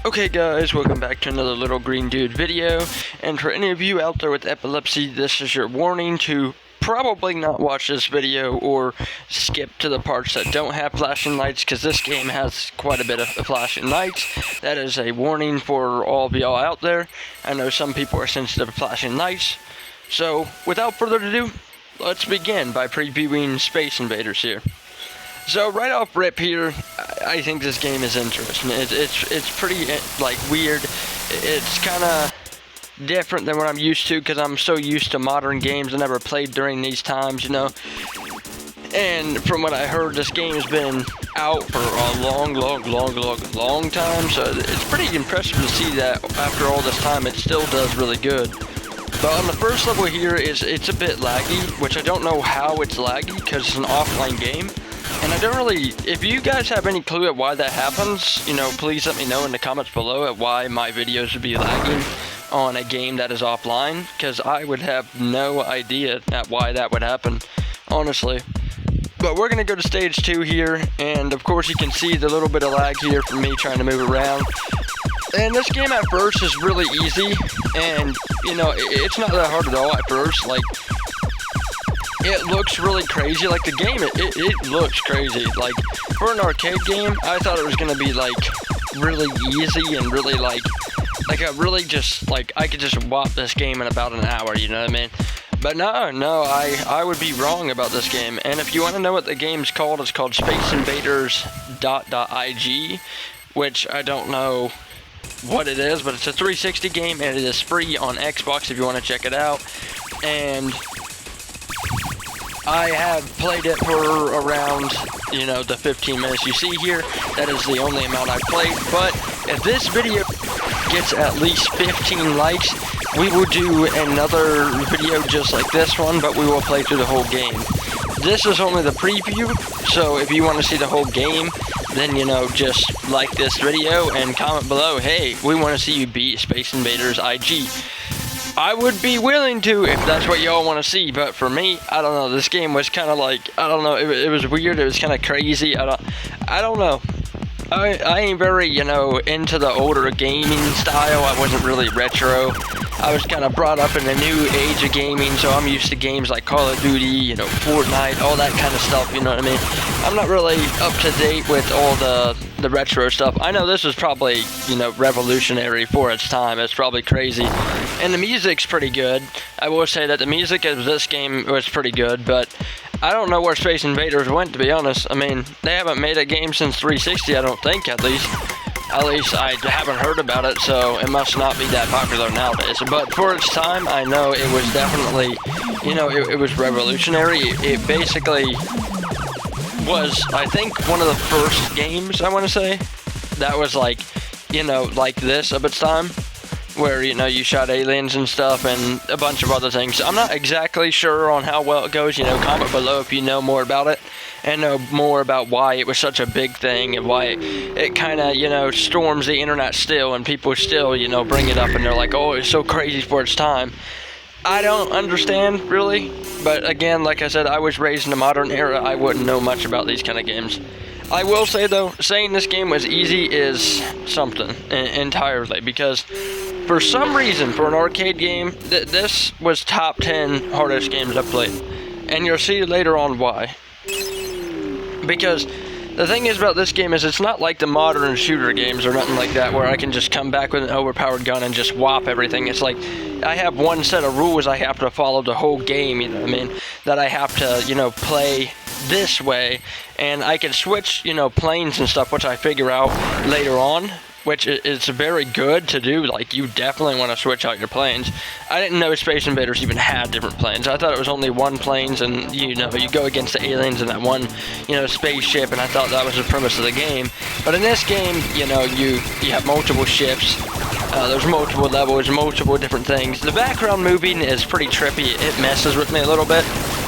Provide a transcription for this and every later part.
Okay guys, welcome back to another little green dude video, and for any of you out there with epilepsy, this is your warning to probably not watch this video or skip to the parts that don't have flashing lights, because this game has quite a bit of flashing lights. That is a warning for all of y'all out there. I know some people are sensitive to flashing lights, so without further ado, let's begin by previewing Space Invaders here. So right off rip here, I think this game is interesting. It's pretty like weird. It's kind of different than what I'm used to, because I'm so used to modern games. I never played during these times, you know. And from what I heard, this game has been out for a long time. So it's pretty impressive to see that after all this time, it still does really good. But on the first level here, it's a bit laggy, which I don't know how it's laggy, because it's an offline game. And I don't really, if you guys have any clue at why that happens, you know, please let me know in the comments below at why my videos would be lagging on a game that is offline, because I would have no idea at why that would happen, honestly. But we're going to go to stage 2 here, and of course you can see the little bit of lag here from me trying to move around. And this game at first is really easy, and, you know, it's not that hard at all at first. Like, it looks really crazy. Like, the game, it looks crazy. Like, for an arcade game, I thought it was going to be, like, really easy and really, like I really just, like, I could just whop this game in about an hour, you know what I mean? But no, I would be wrong about this game. And if you want to know what the game's called, it's called Space Invaders .ig, which I don't know what it is, but it's a 360 game, and it is free on Xbox if you want to check it out. And I have played it for around, you know, the 15 minutes you see here. That is the only amount I've played. But if this video gets at least 15 likes, we will do another video just like this one, but we will play through the whole game. This is only the preview, so if you want to see the whole game, then, you know, just like this video and comment below, hey, we want to see you beat Space Invaders IG. I would be willing to if that's what y'all want to see, but for me, I don't know. This game was kind of like, I don't know, it was weird. It was kind of crazy. I don't know. I ain't very, you know, into the older gaming style. I wasn't really retro. I was kind of brought up in the new age of gaming, so I'm used to games like Call of Duty, you know, Fortnite, all that kind of stuff, you know what I mean? I'm not really up to date with all the retro stuff. I know this was probably, you know, revolutionary for its time. It's probably crazy. And the music's pretty good. I will say that the music of this game was pretty good, but I don't know where Space Invaders went, to be honest. I mean, they haven't made a game since 360, I don't think, at least. At least I haven't heard about it, so it must not be that popular nowadays. But for its time, I know it was definitely, you know, it was revolutionary. It basically was, I think, one of the first games, I want to say, that was like, you know, like this of its time, where, you know, you shot aliens and stuff and a bunch of other things. I'm not exactly sure on how well it goes. You know, comment below if you know more about it and know more about why it was such a big thing and why it kind of, you know, storms the internet still, and people still, you know, bring it up and they're like, oh, it's so crazy for its time. I don't understand, really, but again, like I said, I was raised in the modern era. I wouldn't know much about these kind of games. I will say, though, saying this game was easy is something entirely, because for some reason, for an arcade game, this was top 10 hardest games I've played, and you'll see later on why. Because the thing is about this game is it's not like the modern shooter games or nothing like that, where I can just come back with an overpowered gun and just whop everything. It's like I have one set of rules I have to follow the whole game, you know what I mean, that I have to, you know, play this way, and I can switch, you know, planes and stuff, which I figure out later on, which is very good to do. Like, you definitely want to switch out your planes. I didn't know Space Invaders even had different planes. I thought it was only one planes, and, you know, you go against the aliens in that one, you know, spaceship, and I thought that was the premise of the game. But in this game, you know, you have multiple ships. There's multiple levels, multiple different things. The background moving is pretty trippy. It messes with me a little bit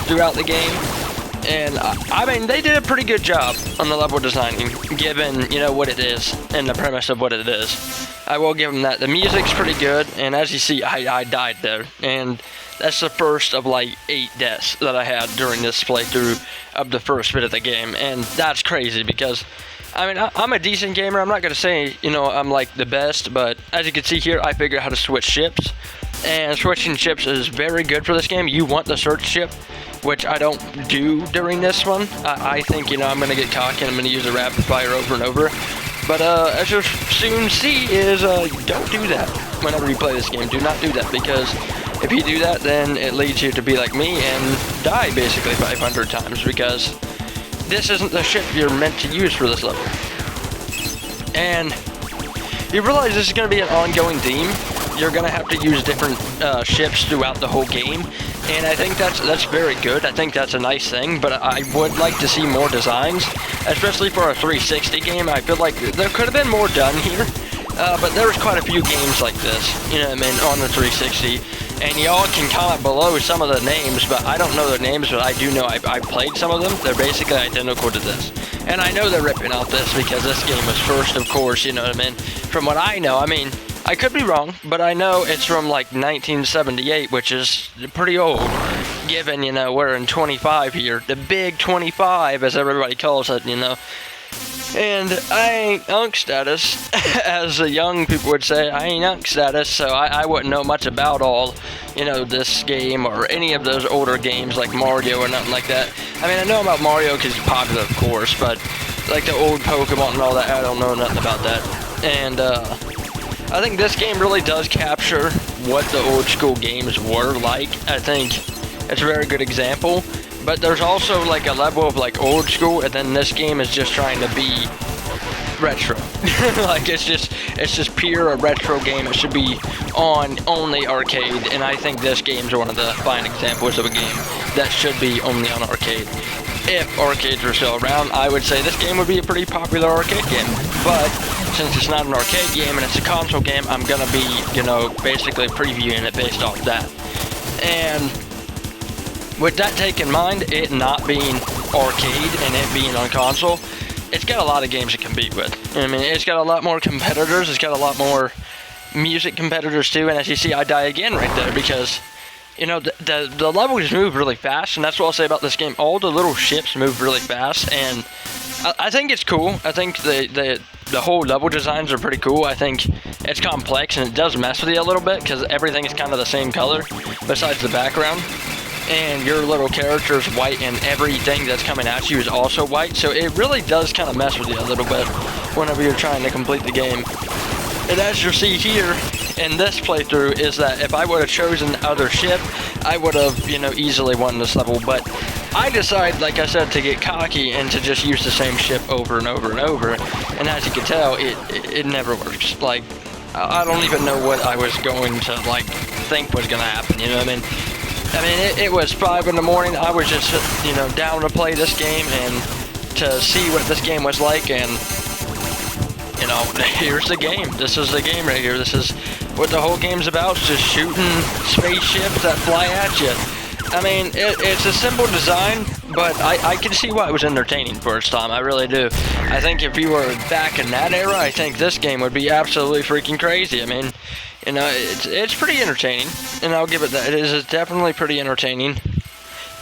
throughout the game. And I mean, they did a pretty good job on the level designing, given, you know, what it is and the premise of what it is. I will give them that. The music's pretty good, and as you see, I died there, and that's the first of like 8 deaths that I had during this playthrough of the first bit of the game, and that's crazy because I mean, I'm a decent gamer. I'm not going to say, you know, I'm like the best, but as you can see here, I figured out how to switch ships. And switching ships is very good for this game. You want the search ship, which I don't do during this one. I think, you know, I'm going to get cocky and I'm going to use a rapid fire over and over. But as you'll soon see is, don't do that whenever you play this game. Do not do that, because if you do that, then it leads you to be like me and die basically 500 times, because this isn't the ship you're meant to use for this level. And you realize this is going to be an ongoing theme. You're going to have to use different ships throughout the whole game, and I think that's very good. I think that's a nice thing, but I would like to see more designs, especially for a 360 game. I feel like there could have been more done here, but there was quite a few games like this, you know what I mean, on the 360. And y'all can comment below some of the names, but I don't know their names, but I do know I've played some of them. They're basically identical to this. And I know they're ripping out this because this game was first, of course, you know what I mean? From what I know, I mean, I could be wrong, but I know it's from like 1978, which is pretty old, given, you know, we're in 25 here. The big 25, as everybody calls it, you know. And I ain't unk status, as the young people would say. I ain't unk status, so I wouldn't know much about all, you know, this game or any of those older games like Mario or nothing like that. I mean, I know about Mario because he's popular, of course, but like the old Pokemon and all that, I don't know nothing about that. And I think this game really does capture what the old school games were like. I think it's a very good example. But there's also like a level of like old school, and then this game is just trying to be retro. Like it's just pure a retro game. It should be on only arcade, and I think this game's one of the fine examples of a game that should be only on arcade. If arcades were still around, I would say this game would be a pretty popular arcade game. But since it's not an arcade game and it's a console game, I'm gonna be, you know, basically previewing it based off that. And with that take in mind, it not being arcade and it being on console, it's got a lot of games to compete with. I mean, it's got a lot more competitors. It's got a lot more music competitors too. And as you see, I die again right there because, you know, the levels move really fast. And that's what I'll say about this game. All the little ships move really fast. And I think it's cool. I think the whole level designs are pretty cool. I think it's complex and it does mess with you a little bit because everything is kind of the same color besides the background. And your little character is white and everything that's coming at you is also white. So it really does kind of mess with you a little bit whenever you're trying to complete the game. And as you'll see here in this playthrough is that if I would have chosen the other ship, I would have, you know, easily won this level. But I decided, like I said, to get cocky and to just use the same ship over and over and over. And as you can tell, it never works. Like, I don't even know what I was going to, like, think was going to happen, you know what I mean? I mean, it was 5 in the morning. I was just, you know, down to play this game and to see what this game was like. And, you know, here's the game. This is the game right here. This is what the whole game's about. Just shooting spaceships that fly at you. I mean, it's a simple design, but I can see why it was entertaining for its time. I really do. I think if you were back in that era, I think this game would be absolutely freaking crazy. I mean, you know, it's pretty entertaining, and I'll give it that. It is definitely pretty entertaining.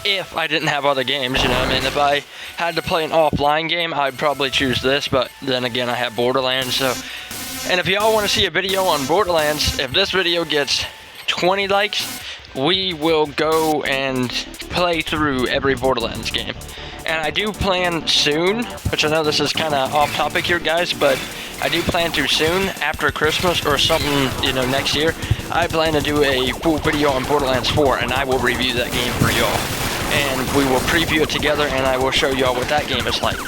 If I didn't have other games, you know what I mean? If I had to play an offline game, I'd probably choose this, but then again, I have Borderlands, so. And if y'all want to see a video on Borderlands, if this video gets 20 likes, we will go and play through every Borderlands game. And I do plan soon, which I know this is kind of off topic here, guys, but I do plan to soon, after Christmas or something, you know, next year, I plan to do a full video on Borderlands 4, and I will review that game for y'all. And we will preview it together, and I will show y'all what that game is like.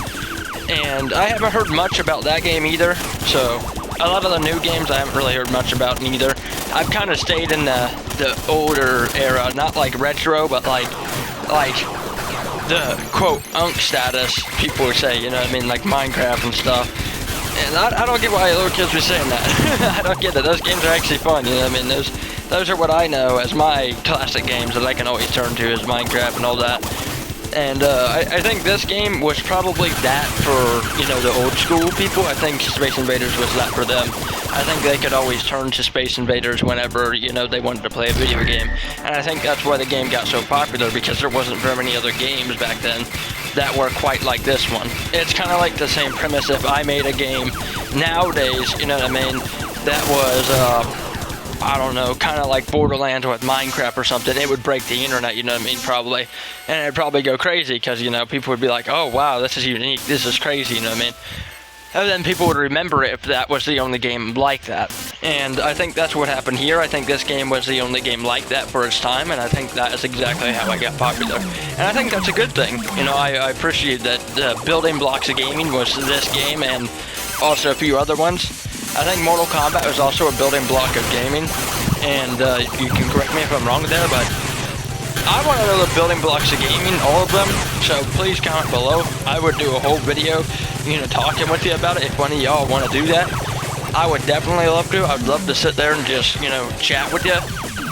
And I haven't heard much about that game either, so a lot of the new games I haven't really heard much about neither. I've kind of stayed in the older era, not like retro, but like the quote unk status, people would say, you know what I mean, like Minecraft and stuff. And I don't get why little kids were saying that. I don't get it. Those games are actually fun, you know what I mean? Those are what I know as my classic games that I can always turn to, is Minecraft and all that. And I think this game was probably that for, you know, the old school people. I think Space Invaders was that for them. I think they could always turn to Space Invaders whenever, you know, they wanted to play a video game. And I think that's why the game got so popular, because there wasn't very many other games back then that were quite like this one. It's kind of like the same premise. If I made a game nowadays, you know what I mean, that was, I don't know, kind of like Borderlands with Minecraft or something, it would break the internet, you know what I mean, probably. And it'd probably go crazy because, you know, people would be like, oh, wow, this is unique, this is crazy, you know what I mean. And then people would remember it if that was the only game like that. And I think that's what happened here. I think this game was the only game like that for its time, and I think that is exactly how it got popular. And I think that's a good thing. You know, I appreciate that the building blocks of gaming was this game and also a few other ones. I think Mortal Kombat was also a building block of gaming, and you can correct me if I'm wrong there, but I want to know the building blocks of gaming, all of them, so please comment below. I would do a whole video, you know, talking with you about it if one of y'all want to do that. I would definitely love to. I'd love to sit there and just, you know, chat with you,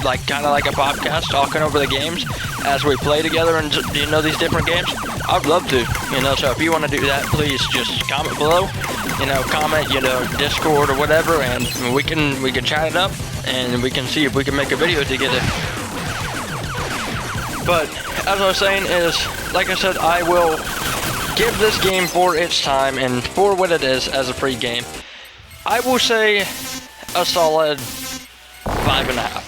like kind of like a podcast, talking over the games as we play together and, you know, these different games. I'd love to, you know, so if you want to do that, please just comment below, you know, comment, you know, Discord or whatever, and we can chat it up, and we can see if we can make a video together. But, as I was saying is, like I said, I will give this game for its time and for what it is as a free game. I will say a solid 5.5.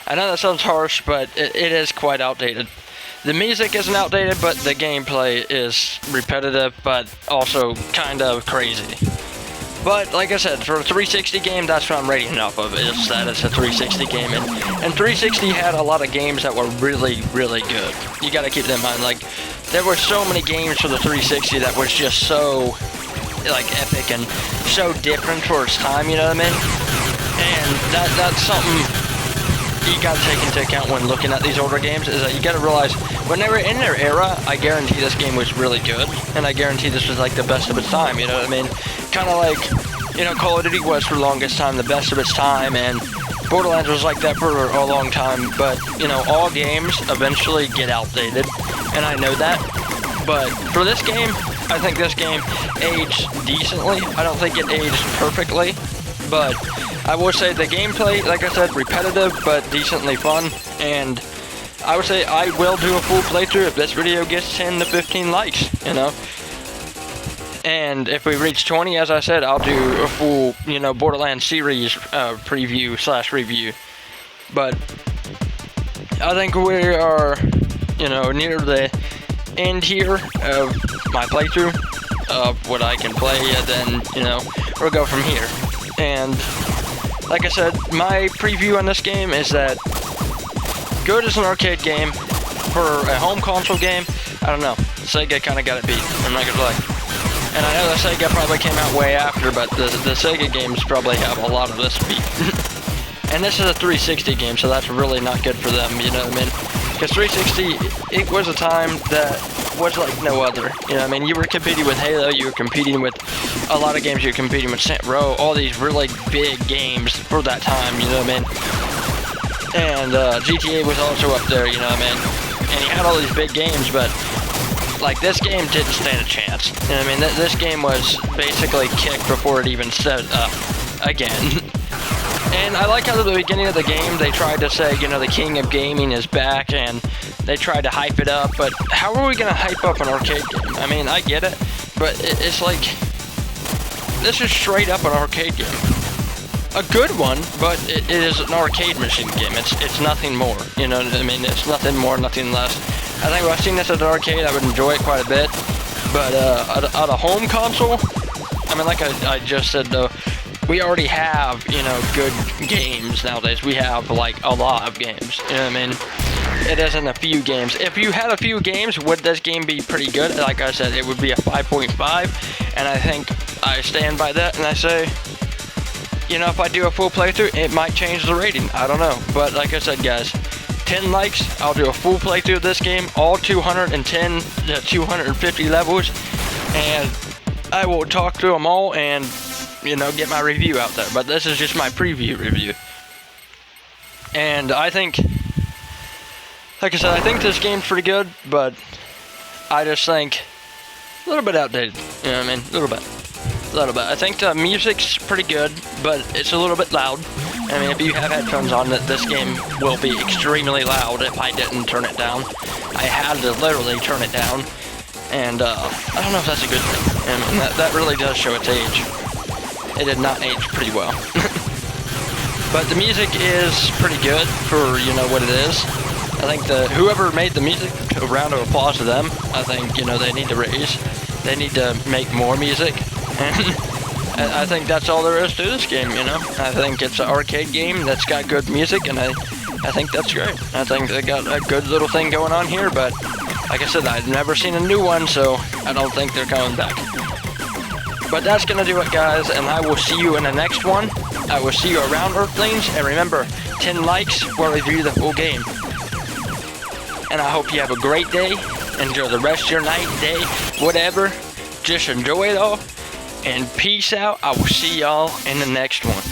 I know that sounds harsh, but it is quite outdated. The music isn't outdated, but the gameplay is repetitive, but also kind of crazy. But, like I said, for a 360 game, that's what I'm rating it off of, is that it's a 360 game. And 360 had a lot of games that were really, really good. You gotta keep that in mind. Like, there were so many games for the 360 that was just so, like, epic and so different for its time, you know what I mean? And that's something you gotta take into account when looking at these older games, is that you gotta realize, when they were in their era, I guarantee this game was really good, and I guarantee this was like the best of its time, you know what I mean? Kind of like, you know, Call of Duty was for the longest time the best of its time, and Borderlands was like that for a long time, but, you know, all games eventually get outdated, and I know that, but for this game, I think this game aged decently. I don't think it aged perfectly, but I will say the gameplay, like I said, repetitive, but decently fun, and I would say I will do a full playthrough if this video gets 10 to 15 likes, you know? And if we reach 20, as I said, I'll do a full, you know, Borderlands series preview / review. But I think we are, you know, near the end here of my playthrough of what I can play, and then, you know, we'll go from here. And like I said, my preview on this game is that good as an arcade game. For a home console game, I don't know. Sega kind of got it beat, I'm not gonna lie. And I know the Sega probably came out way after, but the Sega games probably have a lot of this beat. And this is a 360 game, so that's really not good for them, you know what I mean? Because 360, it was a time that was like no other. You know what I mean? You were competing with Halo, you were competing with a lot of games, you were competing with Saints Row, all these really big games for that time, you know what I mean? And GTA was also up there, you know what I mean? And you had all these big games, but like this game didn't stand a chance. You know what I mean? This game was basically kicked before it even stood up again. And I like how at the beginning of the game they tried to say, you know, the king of gaming is back, and they tried to hype it up, but how are we going to hype up an arcade game? I mean, I get it, but it's like, this is straight up an arcade game. A good one, but it is an arcade machine game. It's nothing more, you know what I mean? It's nothing more, nothing less. I think if I've seen this at an arcade, I would enjoy it quite a bit, but at a home console, I mean, like I just said though, we already have, you know, good games nowadays. We have, like, a lot of games, you know what I mean? It isn't a few games. If you had a few games, would this game be pretty good? Like I said, it would be a 5.5, and I think I stand by that, and I say, you know, if I do a full playthrough, it might change the rating. I don't know, but like I said, guys, 10 likes, I'll do a full playthrough of this game, all 210 to 250 levels, and I will talk through them all and, you know, get my review out there. But this is just my preview review. And I think, like I said, I think this game's pretty good, but I just think a little bit outdated. You know what I mean? A little bit. I think the music's pretty good, but it's a little bit loud. I mean, if you have headphones on, this game will be extremely loud if I didn't turn it down. I had to literally turn it down. And I don't know if that's a good thing. And that really does show its age. It did not age pretty well. But the music is pretty good for, you know, what it is. I think whoever made the music, a round of applause to them. I think, you know, they need to raise. They need to make more music. And I think that's all there is to this game, you know. I think it's an arcade game that's got good music, and I think that's great. I think they got a good little thing going on here, but like I said, I've never seen a new one, so I don't think they're coming back. But that's gonna do it, guys, and I will see you in the next one. I will see you around, Earthlings, and remember, 10 likes will review the full game. And I hope you have a great day. Enjoy the rest of your night, day, whatever. Just enjoy it all. And peace out. I will see y'all in the next one.